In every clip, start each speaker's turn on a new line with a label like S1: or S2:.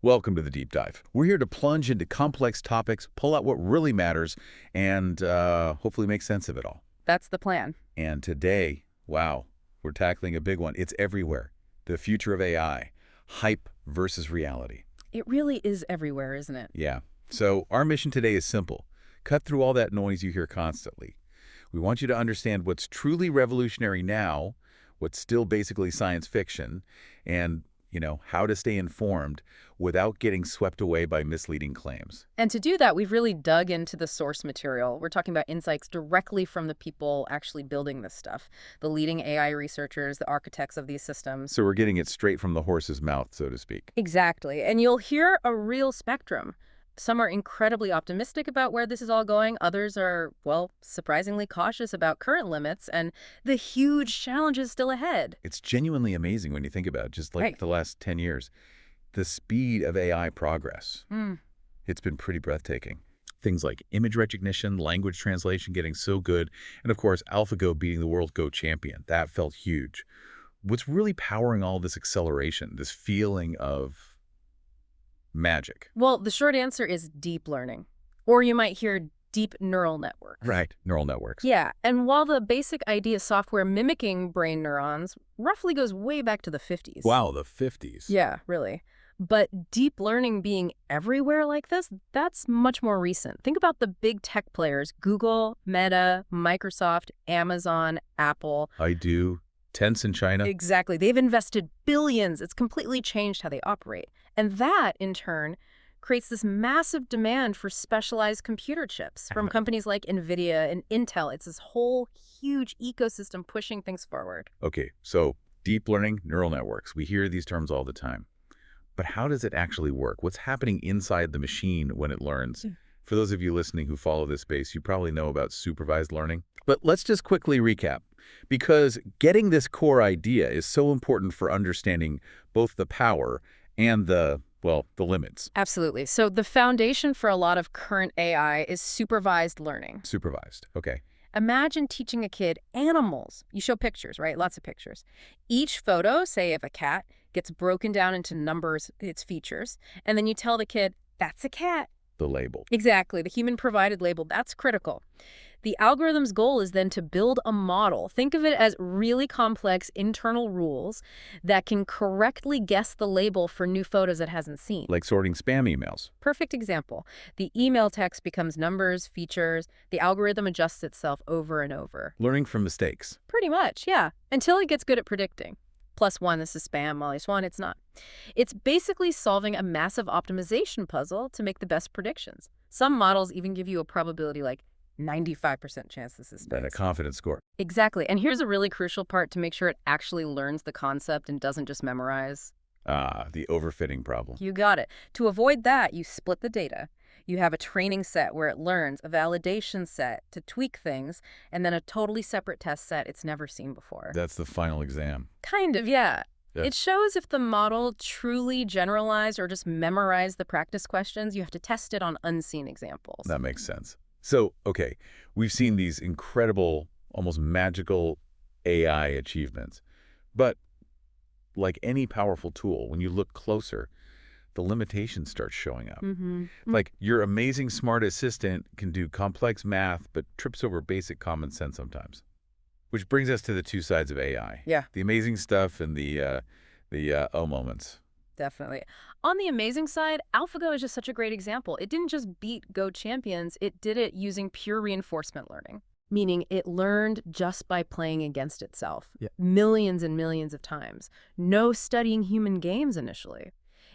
S1: Welcome to the Deep Dive. We're here to plunge into complex topics, pull out what really matters, and hopefully make sense of it all.
S2: That's the plan.
S1: And today, wow, we're tackling a big one. It's everywhere. The future of AI. Hype versus reality.
S2: It really is everywhere, isn't it?
S1: Yeah. So our mission today is simple. Cut through all that noise you hear constantly. We want you to understand what's truly revolutionary now, what's still basically science fiction, and how to stay informed without getting swept away by misleading claims.
S2: And to do that, we've really dug into the source material. We're talking about insights directly from the people actually building this stuff, the leading AI researchers, the architects of these systems.
S1: So we're getting it straight from the horse's mouth, so to speak.
S2: Exactly. And you'll hear a real spectrum. Some are incredibly optimistic about where this is all going. Others are, well, surprisingly cautious about current limits and the huge challenges still ahead.
S1: It's genuinely amazing when you think about it, just like
S2: Right.
S1: the last 10 years. The speed of AI progress, it's been pretty breathtaking. Things like image recognition, language translation getting so good, and of course, AlphaGo beating the world Go champion. That felt huge. What's really powering all this acceleration, this feeling of magic?
S2: Well, the short answer is deep learning. Or you might hear deep neural networks.
S1: Right. Neural networks.
S2: Yeah, and while the basic idea of software mimicking brain neurons roughly goes way back to the 50s.
S1: Wow, the 50s.
S2: Yeah, really. But deep learning being everywhere like this, that's much more recent. Think about the big tech players, Google, Meta, Microsoft, Amazon, Apple.
S1: I do. Tense in China.
S2: Exactly. They've invested billions. It's completely changed how they operate. And that, in turn, creates this massive demand for specialized computer chips from companies like NVIDIA and Intel. It's this whole huge ecosystem pushing things forward.
S1: Okay, so deep learning, neural networks. We hear these terms all the time. But how does it actually work? What's happening inside the machine when it learns? For those of you listening who follow this space, you probably know about supervised learning. But let's just quickly recap, because getting this core idea is so important for understanding both the power and the limits.
S2: Absolutely. So the foundation for a lot of current AI is supervised learning.
S1: Supervised. Okay.
S2: Imagine teaching a kid animals. You show pictures, right? Lots of pictures. Each photo, say of a cat, gets broken down into numbers, its features, and then you tell the kid, that's a cat.
S1: The label.
S2: Exactly. The human-provided label, that's critical. The algorithm's goal is then to build a model. Think of it as really complex internal rules that can correctly guess the label for new photos it hasn't seen.
S1: Like sorting spam emails.
S2: Perfect example. The email text becomes numbers, features. The algorithm adjusts itself over and over.
S1: Learning from mistakes.
S2: Pretty much, yeah. Until it gets good at predicting. +1, this is spam, -1, it's not. It's basically solving a massive optimization puzzle to make the best predictions. Some models even give you a probability like 95% chance this is
S1: And a
S2: spam.
S1: confidence score.
S2: Exactly. And here's a really crucial part to make sure it actually learns the concept and doesn't just memorize.
S1: Ah, the overfitting problem.
S2: You got it. To avoid that, you split the data. You have a training set where it learns, a validation set to tweak things, and then a totally separate test set it's never seen before.
S1: That's the final exam.
S2: Kind of, yeah.
S1: Yeah.
S2: It shows if the model truly generalized or just memorized the practice questions. You have to test it on unseen examples.
S1: That makes sense. So, okay, we've seen these incredible, almost magical AI achievements. But like any powerful tool, when you look closer, the limitations start showing up. Like your amazing smart assistant can do complex math, but trips over basic common sense sometimes. Which brings us to the two sides of AI.
S2: Yeah.
S1: The amazing stuff and the oh moments.
S2: Definitely. On the amazing side, AlphaGo is just such a great example. It didn't just beat Go champions, it did it using pure reinforcement learning. Meaning it learned just by playing against itself.
S1: Yeah.
S2: Millions and millions of times. No studying human games initially.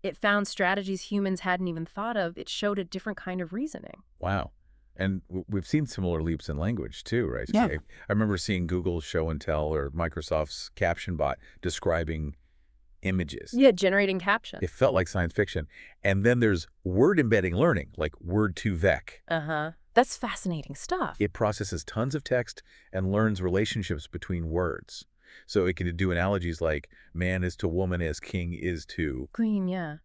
S2: It found strategies humans hadn't even thought of. It showed a different kind of reasoning.
S1: Wow. And we've seen similar leaps in language too, right?
S2: Yeah.
S1: I remember seeing Google's Show and Tell or Microsoft's Caption Bot describing images.
S2: Yeah, generating captions.
S1: It felt like science fiction. And then there's word embedding learning, like Word2Vec.
S2: That's fascinating stuff.
S1: It processes tons of text and learns relationships between words. So it can do analogies like man is to woman as king is to.
S2: Queen, yeah.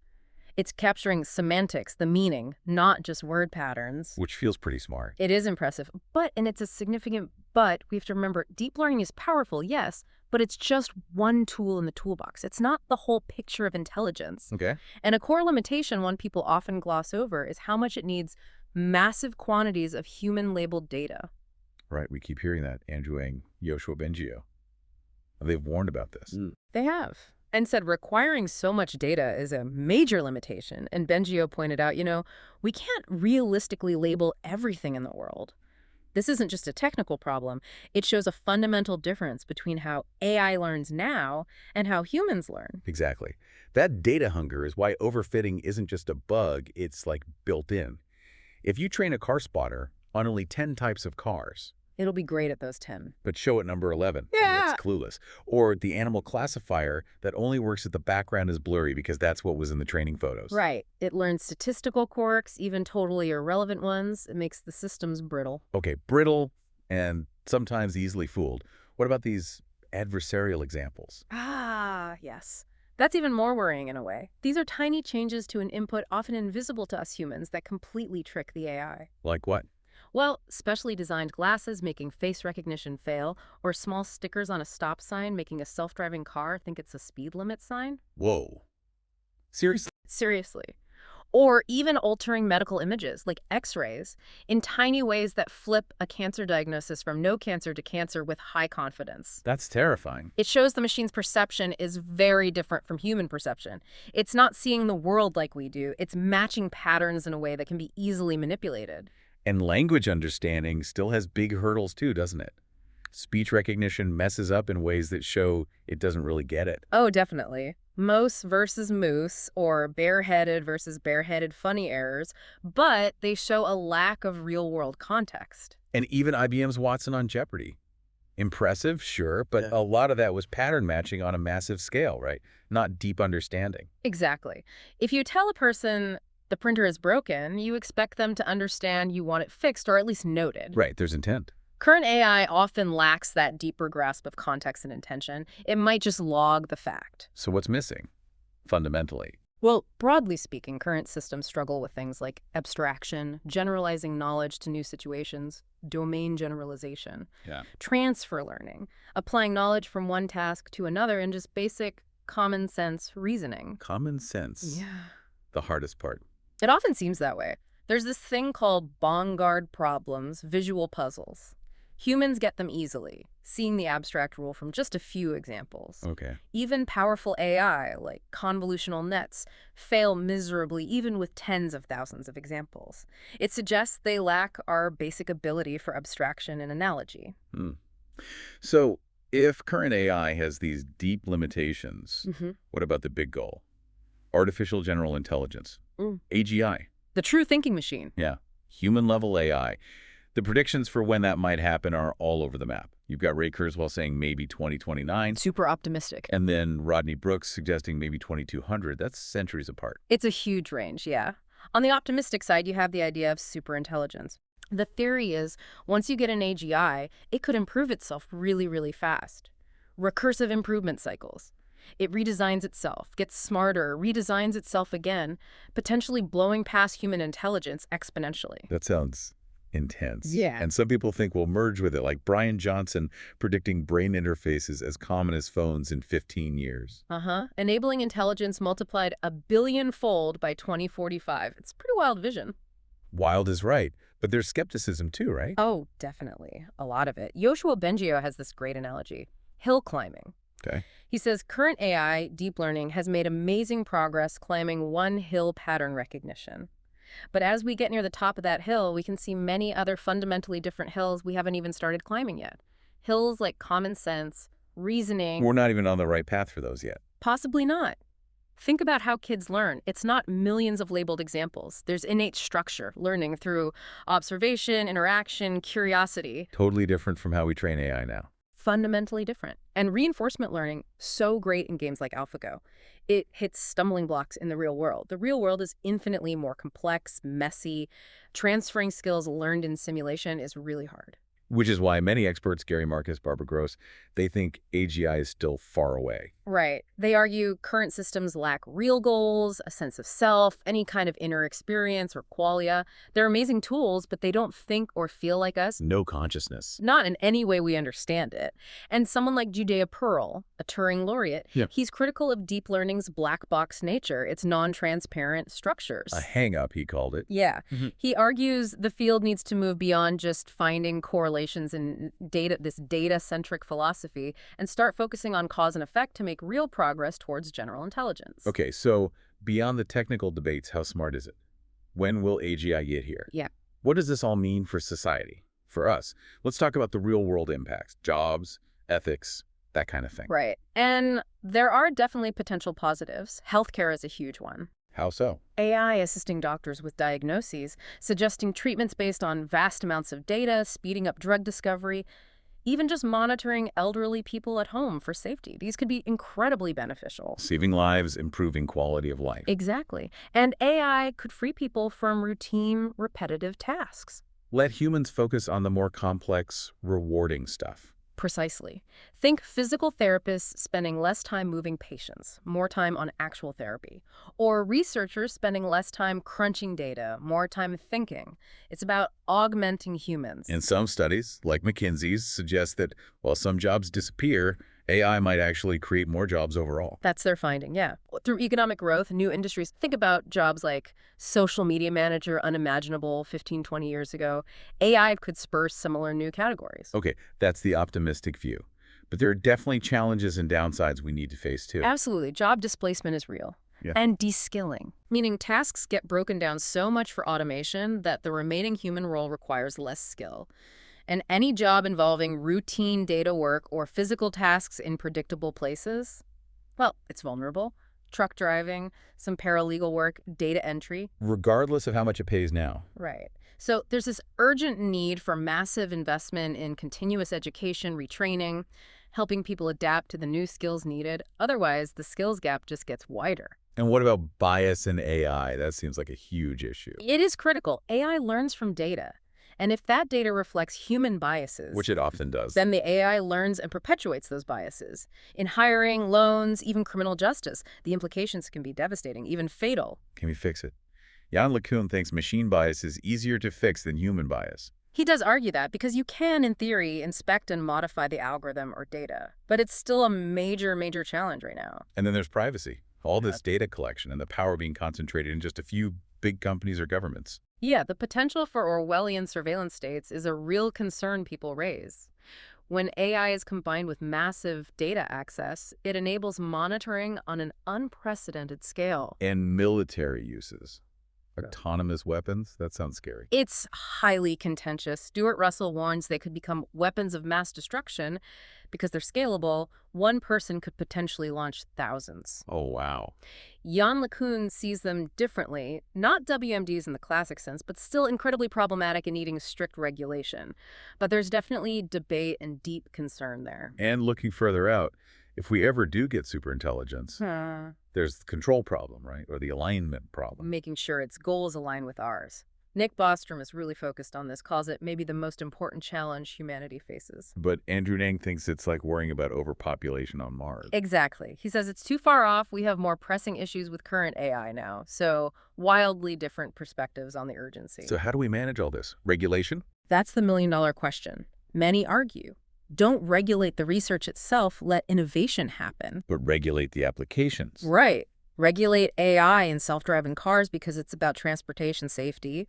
S2: It's capturing semantics, the meaning, not just word patterns.
S1: Which feels pretty smart.
S2: It is impressive, and it's a significant but, we have to remember, deep learning is powerful, yes, but it's just one tool in the toolbox. It's not the whole picture of intelligence.
S1: Okay.
S2: And a core limitation one people often gloss over is how much it needs massive quantities of human-labeled data.
S1: Right, we keep hearing that. Andrew Ng, Yoshua Bengio. They've warned about this.
S2: They have. And said requiring so much data is a major limitation. And Bengio pointed out, we can't realistically label everything in the world. This isn't just a technical problem. It shows a fundamental difference between how AI learns now and how humans learn.
S1: Exactly. That data hunger is why overfitting isn't just a bug, it's like built in. If you train a car spotter on only 10 types of cars,
S2: It'll be great at those 10.
S1: but show it number 11,
S2: Yeah.
S1: it's clueless. Or the animal classifier that only works if the background is blurry because that's what was in the training photos.
S2: Right. It learns statistical quirks, even totally irrelevant ones. It makes the systems brittle.
S1: Okay, brittle and sometimes easily fooled. What about these adversarial examples?
S2: Ah, yes. That's even more worrying in a way. These are tiny changes to an input often invisible to us humans that completely trick the AI.
S1: Like what?
S2: Well, specially designed glasses making face recognition fail, or small stickers on a stop sign making a self-driving car think it's a speed limit sign.
S1: Whoa. Seriously?
S2: Seriously. Or even altering medical images, like X-rays, in tiny ways that flip a cancer diagnosis from no cancer to cancer with high confidence.
S1: That's terrifying.
S2: It shows the machine's perception is very different from human perception. It's not seeing the world like we do. It's matching patterns in a way that can be easily manipulated.
S1: And language understanding still has big hurdles too, doesn't it? Speech recognition messes up in ways that show it doesn't really get it.
S2: Oh, definitely. Mouse versus moose, or bareheaded versus bareheaded funny errors, but they show a lack of real-world context.
S1: And even IBM's Watson on Jeopardy! Impressive, sure, but a lot of that was pattern matching on a massive scale, right? Not deep understanding.
S2: Exactly. If you tell a person the printer is broken, you expect them to understand you want it fixed or at least noted.
S1: Right, there's intent.
S2: Current AI often lacks that deeper grasp of context and intention. It might just log the fact.
S1: So what's missing, fundamentally?
S2: Well, broadly speaking, current systems struggle with things like abstraction, generalizing knowledge to new situations, domain generalization, transfer learning, applying knowledge from one task to another, and just basic common sense reasoning.
S1: Common sense.
S2: Yeah.
S1: The hardest part.
S2: It often seems that way. There's this thing called Bongard problems, visual puzzles. Humans get them easily, seeing the abstract rule from just a few examples.
S1: Okay.
S2: Even powerful AI, like convolutional nets, fail miserably even with tens of thousands of examples. It suggests they lack our basic ability for abstraction and analogy.
S1: So if current AI has these deep limitations,
S2: Mm-hmm.
S1: what about the big goal? Artificial general intelligence, AGI.
S2: The true thinking machine.
S1: Yeah, human-level AI. The predictions for when that might happen are all over the map. You've got Ray Kurzweil saying maybe 2029,
S2: Super optimistic.
S1: and then Rodney Brooks suggesting maybe 2200. That's centuries apart.
S2: It's a huge range, yeah. On the optimistic side, you have the idea of superintelligence. The theory is, once you get an AGI, it could improve itself really, really fast. Recursive improvement cycles. It redesigns itself, gets smarter, redesigns itself again, potentially blowing past human intelligence exponentially.
S1: That sounds intense.
S2: Yeah.
S1: And some people think we'll merge with it, like Brian Johnson predicting brain interfaces as common as phones in 15 years.
S2: Enabling intelligence multiplied 1 billion-fold by 2045. It's a pretty wild vision.
S1: Wild is right, but there's skepticism too, right?
S2: Oh, definitely. A lot of it. Yoshua Bengio has this great analogy. Hill climbing.
S1: Okay.
S2: He says current AI, deep learning, has made amazing progress climbing one hill pattern recognition. But as we get near the top of that hill, we can see many other fundamentally different hills we haven't even started climbing yet. Hills like common sense, reasoning.
S1: We're not even on the right path for those yet.
S2: Possibly not. Think about how kids learn. It's not millions of labeled examples. There's innate structure, learning through observation, interaction, curiosity.
S1: Totally different from how we train AI now.
S2: Fundamentally different. And reinforcement learning, so great in games like AlphaGo. It hits stumbling blocks in the real world. The real world is infinitely more complex, messy. Transferring skills learned in simulation is really hard.
S1: Which is why many experts, Gary Marcus, Barbara Gross, they think AGI is still far away.
S2: Right. They argue current systems lack real goals, a sense of self, any kind of inner experience or qualia. They're amazing tools, but they don't think or feel like us.
S1: No consciousness.
S2: Not in any way we understand it. And someone like Judea Pearl, a Turing laureate,
S1: Yeah.
S2: he's critical of deep learning's black box nature, its non-transparent structures.
S1: A hang-up, he called it.
S2: Yeah.
S1: Mhm.
S2: He argues the field needs to move beyond just finding correlations in data, this data-centric philosophy, and start focusing on cause and effect to make real progress towards general intelligence.
S1: Okay, so beyond the technical debates, how smart is it? When will AGI get here?
S2: Yeah.
S1: What does this all mean for society, for us? Let's talk about the real-world impacts, jobs, ethics, that kind of thing.
S2: Right. And there are definitely potential positives. Healthcare is a huge one.
S1: How so?
S2: AI assisting doctors with diagnoses, suggesting treatments based on vast amounts of data, speeding up drug discovery, even just monitoring elderly people at home for safety. These could be incredibly beneficial.
S1: Saving lives, improving quality of life.
S2: Exactly. And AI could free people from routine, repetitive tasks.
S1: Let humans focus on the more complex, rewarding stuff.
S2: Precisely. Think physical therapists spending less time moving patients, more time on actual therapy. Or researchers spending less time crunching data, more time thinking. It's about augmenting humans.
S1: And some studies, like McKinsey's, suggest that while some jobs disappear, AI might actually create more jobs overall.
S2: That's their finding, yeah. Through economic growth, new industries. Think about jobs like social media manager, unimaginable 15, 20 years ago. AI could spur similar new categories.
S1: Okay, that's the optimistic view. But there are definitely challenges and downsides we need to face too.
S2: Absolutely. Job displacement is real.
S1: Yeah.
S2: And de-skilling, meaning tasks get broken down so much for automation that the remaining human role requires less skill. And any job involving routine data work or physical tasks in predictable places, well, it's vulnerable. Truck driving, some paralegal work, data entry.
S1: Regardless of how much it pays now.
S2: Right. So there's this urgent need for massive investment in continuous education, retraining, helping people adapt to the new skills needed. Otherwise, the skills gap just gets wider.
S1: And what about bias in AI? That seems like a huge issue.
S2: It is critical. AI learns from data. And if that data reflects human biases,
S1: Which it often does.
S2: then the AI learns and perpetuates those biases. In hiring, loans, even criminal justice, the implications can be devastating, even fatal.
S1: Can we fix it? Jan LeCun thinks machine bias is easier to fix than human bias.
S2: He does argue that because you can, in theory, inspect and modify the algorithm or data. But it's still a major, major challenge right now.
S1: And then there's privacy. All this data collection and the power being concentrated in just a few big companies or governments.
S2: Yeah, the potential for Orwellian surveillance states is a real concern people raise. When AI is combined with massive data access, it enables monitoring on an unprecedented scale.
S1: And military uses. Autonomous weapons? That sounds scary.
S2: It's highly contentious. Stuart Russell warns they could become weapons of mass destruction because they're scalable. One person could potentially launch thousands.
S1: Oh, wow.
S2: Jan LeCun sees them differently, not WMDs in the classic sense, but still incredibly problematic and needing strict regulation. But there's definitely debate and deep concern there.
S1: And looking further out, if we ever do get superintelligence, there's the control problem, right? Or the alignment problem.
S2: Making sure its goals align with ours. Nick Bostrom is really focused on this, calls it maybe the most important challenge humanity faces.
S1: But Andrew Ng thinks it's like worrying about overpopulation on Mars.
S2: Exactly. He says it's too far off. We have more pressing issues with current AI now. So wildly different perspectives on the urgency.
S1: So how do we manage all this? Regulation?
S2: That's the million-dollar question. Many argue. Don't regulate the research itself, let innovation happen.
S1: But regulate the applications.
S2: Right. Regulate AI in self-driving cars because it's about transportation safety.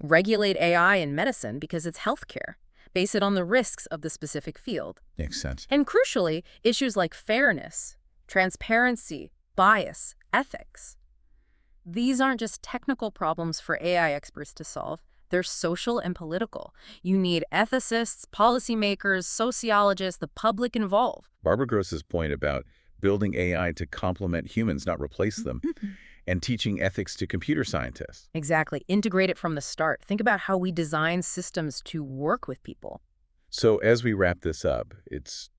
S2: Regulate AI in medicine because it's healthcare. Base it on the risks of the specific field.
S1: Makes sense.
S2: And crucially, issues like fairness, transparency, bias, ethics. These aren't just technical problems for AI experts to solve. They're social and political. You need ethicists, policymakers, sociologists, the public involved.
S1: Barbara Gross's point about building AI to complement humans, not replace them, and teaching ethics to computer scientists.
S2: Exactly. Integrate it from the start. Think about how we design systems to work with people.
S1: So as we wrap this up, it's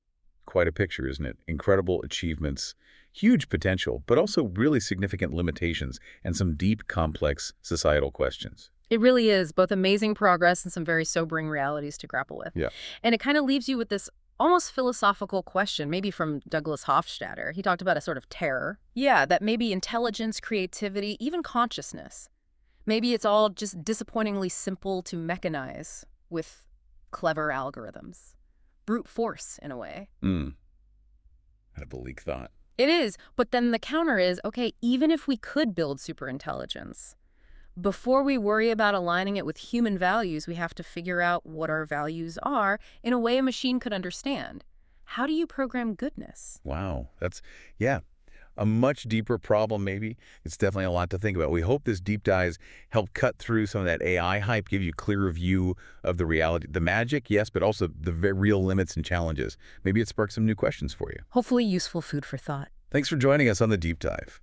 S1: quite a picture, isn't it? Incredible achievements, huge potential, but also really significant limitations and some deep, complex societal questions.
S2: It really is both amazing progress and some very sobering realities to grapple with.
S1: Yeah.
S2: And it kind of leaves you with this almost philosophical question, maybe from Douglas Hofstadter. He talked about a sort of terror. Yeah, that maybe intelligence, creativity, even consciousness. Maybe it's all just disappointingly simple to mechanize with clever algorithms. Brute force, in a way.
S1: Hmm. Kind of a bleak thought.
S2: It is, but then the counter is, okay, even if we could build superintelligence, before we worry about aligning it with human values, we have to figure out what our values are in a way a machine could understand. How do you program goodness?
S1: Wow. Yeah, a much deeper problem maybe. It's definitely a lot to think about. We hope this deep dives help cut through some of that AI hype, give you a clearer view of the reality. The magic, yes, but also the very real limits and challenges. Maybe it sparks some new questions for you.
S2: Hopefully useful food for thought.
S1: Thanks for joining us on the Deep Dive.